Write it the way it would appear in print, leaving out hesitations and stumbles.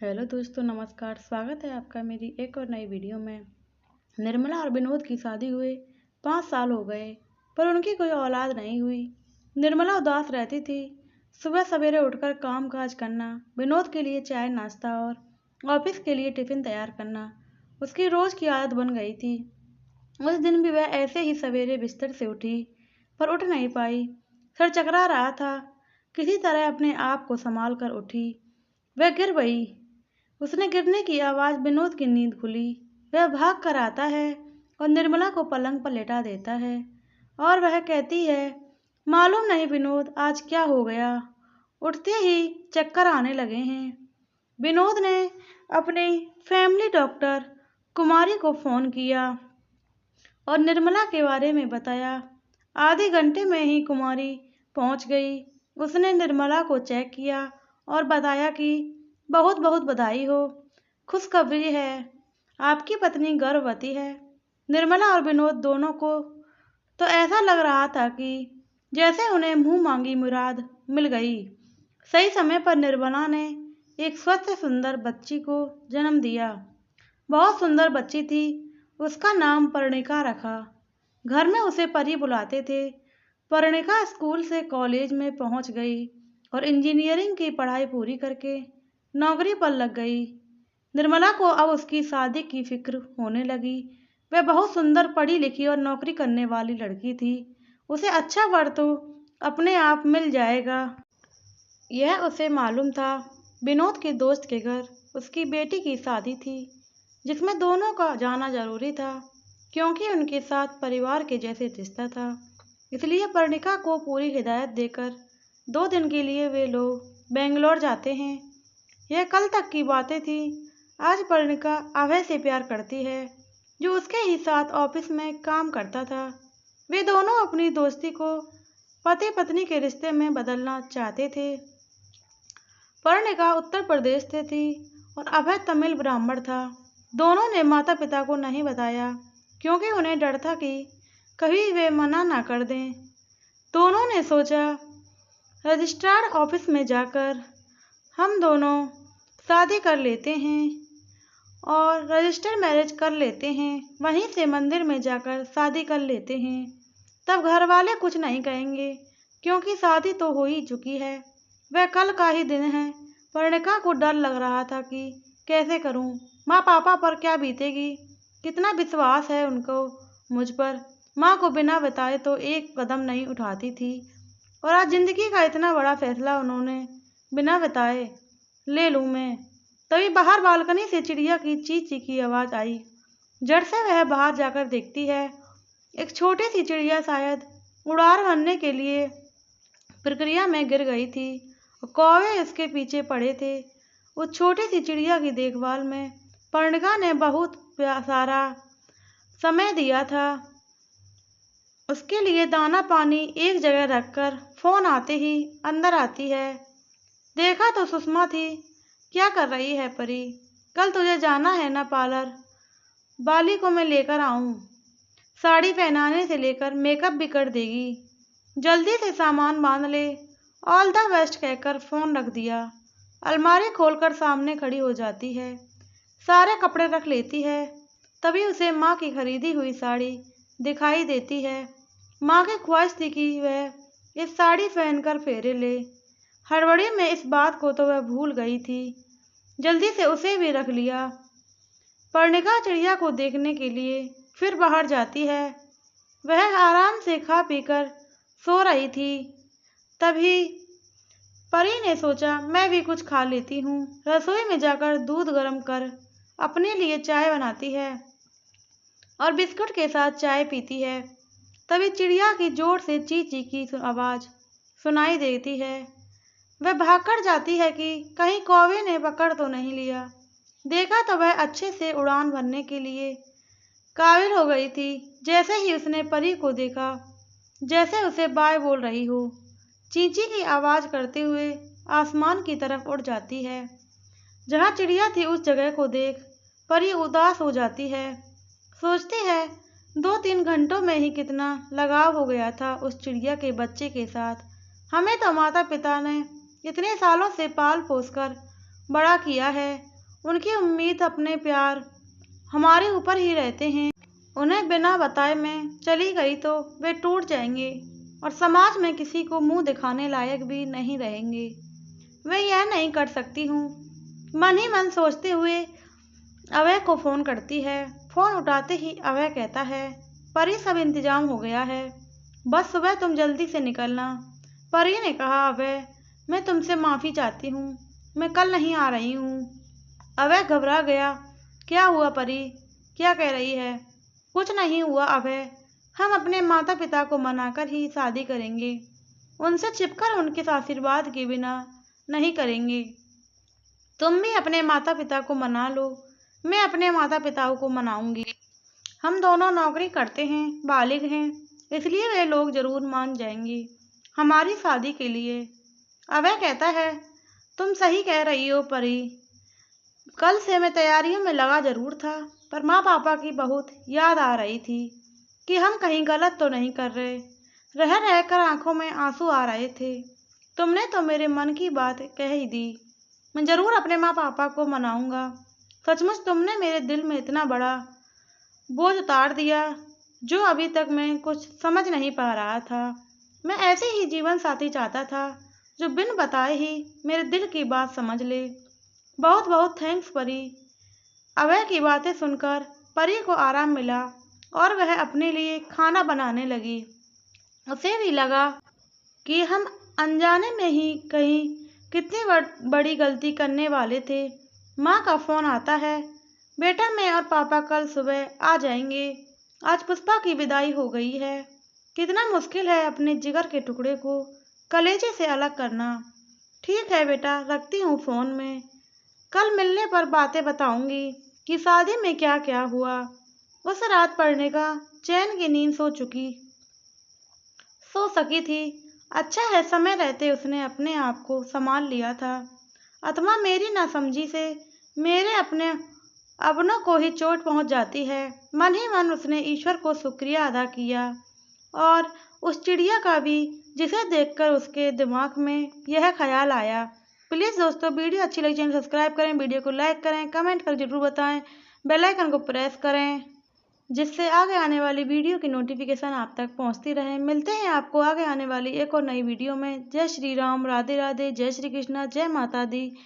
Hello दोस्तों, नमस्कार। स्वागत है आपका मेरी एक और नई वीडियो में। निर्मला और विनोद की शादी हुए 5 साल हो गए, पर उनकी कोई औलाद नहीं हुई। निर्मला उदास रहती थी। सुबह सवेरे उठकर काम काज करना, विनोद के लिए चाय नाश्ता और ऑफिस के लिए टिफिन तैयार करना उसकी रोज की आदत बन गई थी। उस दिन भी वह ऐसे ही सवेरे बिस्तर से उठी, पर उठ नहीं पाई। सर चकरा रहा था। किसी तरह अपने आप को संभाल कर उठी। वह गिर गई। उसने गिरने की आवाज़ विनोद की नींद खुली। वह भाग कर आता है और निर्मला को पलंग पर लेटा देता है और वह कहती है, मालूम नहीं विनोद आज क्या हो गया, उठते ही चक्कर आने लगे हैं। विनोद ने अपनी फैमिली डॉक्टर कुमारी को फ़ोन किया और निर्मला के बारे में बताया। आधे घंटे में ही कुमारी पहुंच गई। उसने निर्मला को चेक किया और बताया कि बहुत बहुत बधाई हो। खुशखबरी है, आपकी पत्नी गर्भवती है। निर्मला और विनोद दोनों को तो ऐसा लग रहा था कि जैसे उन्हें मुंह मांगी मुराद मिल गई। सही समय पर निर्मला ने एक स्वस्थ सुंदर बच्ची को जन्म दिया। बहुत सुंदर बच्ची थी। उसका नाम पर्णिका रखा। घर में उसे परी बुलाते थे। पर्णिका स्कूल से कॉलेज में पहुंच गई और इंजीनियरिंग की पढ़ाई पूरी करके नौकरी पर लग गई। निर्मला को अब उसकी शादी की फिक्र होने लगी। वह बहुत सुंदर पढ़ी लिखी और नौकरी करने वाली लड़की थी। उसे अच्छा वर तो अपने आप मिल जाएगा, यह उसे मालूम था। विनोद के दोस्त के घर उसकी बेटी की शादी थी, जिसमें दोनों का जाना जरूरी था, क्योंकि उनके साथ परिवार के जैसे रिश्ता था। इसलिए पर्णिका को पूरी हिदायत देकर 2 दिन के लिए वे लोग बेंगलोर जाते हैं। यह कल तक की बातें थी। आज पर्णिका अभय से प्यार करती है, जो उसके ही साथ ऑफिस में काम करता था। वे दोनों अपनी दोस्ती को पति पत्नी के रिश्ते में बदलना चाहते थे। पर्णिका उत्तर प्रदेश से थी और अभय तमिल ब्राह्मण था। दोनों ने माता पिता को नहीं बताया, क्योंकि उन्हें डर था कि कभी वे मना ना कर दें। दोनों ने सोचा, रजिस्ट्रार ऑफिस में जाकर हम दोनों शादी कर लेते हैं और रजिस्टर मैरिज कर लेते हैं। वहीं से मंदिर में जाकर शादी कर लेते हैं। तब घर वाले कुछ नहीं कहेंगे, क्योंकि शादी तो हो ही चुकी है। वह कल का ही दिन है। पर्णिका को डर लग रहा था कि कैसे करूं, माँ पापा पर क्या बीतेगी। कितना विश्वास है उनको मुझ पर। माँ को बिना बताए तो एक कदम नहीं उठाती थी, और आज जिंदगी का इतना बड़ा फैसला उन्होंने बिना बताए ले लूं मैं। तभी बाहर बालकनी से चिड़िया की ची ची की आवाज़ आई। झट से वह बाहर जाकर देखती है। एक छोटी सी चिड़िया शायद उड़ान भरने के लिए प्रक्रिया में गिर गई थी और कौवे इसके पीछे पड़े थे। उस छोटी सी चिड़िया की देखभाल में पर्णिका ने बहुत सारा समय दिया था। उसके लिए दाना पानी एक जगह रखकर फोन आते ही अंदर आती है। देखा तो सुषमा थी। क्या कर रही है परी? कल तुझे जाना है ना पार्लर? बाली को मैं लेकर आऊं? साड़ी पहनाने से लेकर मेकअप भी कर देगी। जल्दी से सामान बांध ले। ऑल द बेस्ट कहकर फोन रख दिया। अलमारी खोलकर सामने खड़ी हो जाती है। सारे कपड़े रख लेती है। तभी उसे माँ की खरीदी हुई साड़ी दिखाई देती है। माँ की ख्वाहिश थी कि वह इस साड़ी पहनकर फेरे ले। हड़बड़ी में इस बात को तो वह भूल गई थी। जल्दी से उसे भी रख लिया। पर्णिका चिड़िया को देखने के लिए फिर बाहर जाती है। वह आराम से खा पीकर सो रही थी। तभी परी ने सोचा, मैं भी कुछ खा लेती हूँ। रसोई में जाकर दूध गर्म कर अपने लिए चाय बनाती है और बिस्कुट के साथ चाय पीती है। तभी चिड़िया की जोर से ची ची की आवाज़ सुनाई देती है। वह भागकर जाती है कि कहीं कौवे ने पकड़ तो नहीं लिया। देखा तो वह अच्छे से उड़ान भरने के लिए काबिल हो गई थी। जैसे ही उसने परी को देखा, जैसे उसे बाय बोल रही हो, चींची की आवाज़ करते हुए आसमान की तरफ उड़ जाती है। जहाँ चिड़िया थी उस जगह को देख परी उदास हो जाती है। सोचती है, 2-3 घंटों में ही कितना लगाव हो गया था उस चिड़िया के बच्चे के साथ। हमें तो माता पिता ने इतने सालों से पाल पोस कर बड़ा किया है। उनकी उम्मीद अपने प्यार हमारे ऊपर ही रहते हैं। उन्हें बिना बताए मैं चली गई तो वे टूट जाएंगे और समाज में किसी को मुंह दिखाने लायक भी नहीं रहेंगे। मैं यह नहीं कर सकती हूँ। मन ही मन सोचते हुए अभय को फ़ोन करती है। फ़ोन उठाते ही अभय कहता है, परी सब इंतजाम हो गया है, बस सुबह तुम जल्दी से निकलना। परी ने कहा, अभय मैं तुमसे माफ़ी चाहती हूँ, मैं कल नहीं आ रही हूँ। अभय घबरा गया। क्या हुआ परी, क्या कह रही है? कुछ नहीं हुआ अभय, हम अपने माता पिता को मनाकर ही शादी करेंगे। उनसे छिपकर उनके आशीर्वाद के बिना नहीं करेंगे। तुम भी अपने माता पिता को मना लो, मैं अपने माता पिताओं को मनाऊंगी। हम दोनों नौकरी करते हैं, बालिग हैं, इसलिए वे लोग जरूर मान जाएंगे हमारी शादी के लिए। अभय कहता है, तुम सही कह रही हो परी, कल से मैं तैयारियों में लगा जरूर था, पर माँ पापा की बहुत याद आ रही थी कि हम कहीं गलत तो नहीं कर रहे। रह रहकर आंखों में आंसू आ रहे थे। तुमने तो मेरे मन की बात कह ही दी। मैं जरूर अपने माँ पापा को मनाऊंगा। सचमुच तुमने मेरे दिल में इतना बड़ा बोझ उतार दिया जो अभी तक मैं कुछ समझ नहीं पा रहा था। मैं ऐसे ही जीवन साथी चाहता था जो बिन बताए ही मेरे दिल की बात समझ ले। बहुत बहुत थैंक्स परी। अभय की बातें सुनकर परी को आराम मिला और वह अपने लिए खाना बनाने लगी। उसे भी लगा कि हम अनजाने में ही कहीं कितनी बड़ी गलती करने वाले थे। माँ का फ़ोन आता है, बेटा मैं और पापा कल सुबह आ जाएंगे। आज पुष्पा की विदाई हो गई है। कितना मुश्किल है अपने जिगर के टुकड़े को कलेजे से अलग करना। ठीक है बेटा, रखती हूँ फ़ोन में। कल मिलने पर बातें बताऊंगी कि शादी में क्या क्या हुआ। उस रात पढ़ने का चैन की नींद सो सकी थी। अच्छा है समय रहते उसने अपने आप को संभाल लिया था। अथवा मेरी नासमझी से मेरे अपने अपनों को ही चोट पहुंच जाती है। मन ही मन उसने ईश्वर को शुक्रिया अदा किया और उस चिड़िया का भी जिसे देखकर उसके दिमाग में यह ख्याल आया। प्लीज़ दोस्तों, वीडियो अच्छी लगी चैनल सब्सक्राइब करें, वीडियो को लाइक करें, कमेंट कर जरूर बताएं, बेल आइकन को प्रेस करें जिससे आगे आने वाली वीडियो की नोटिफिकेशन आप तक पहुंचती रहे। मिलते हैं आपको आगे आने वाली एक और नई वीडियो में। जय श्री राम, राधे राधे, जय श्री कृष्णा, जय माता दी।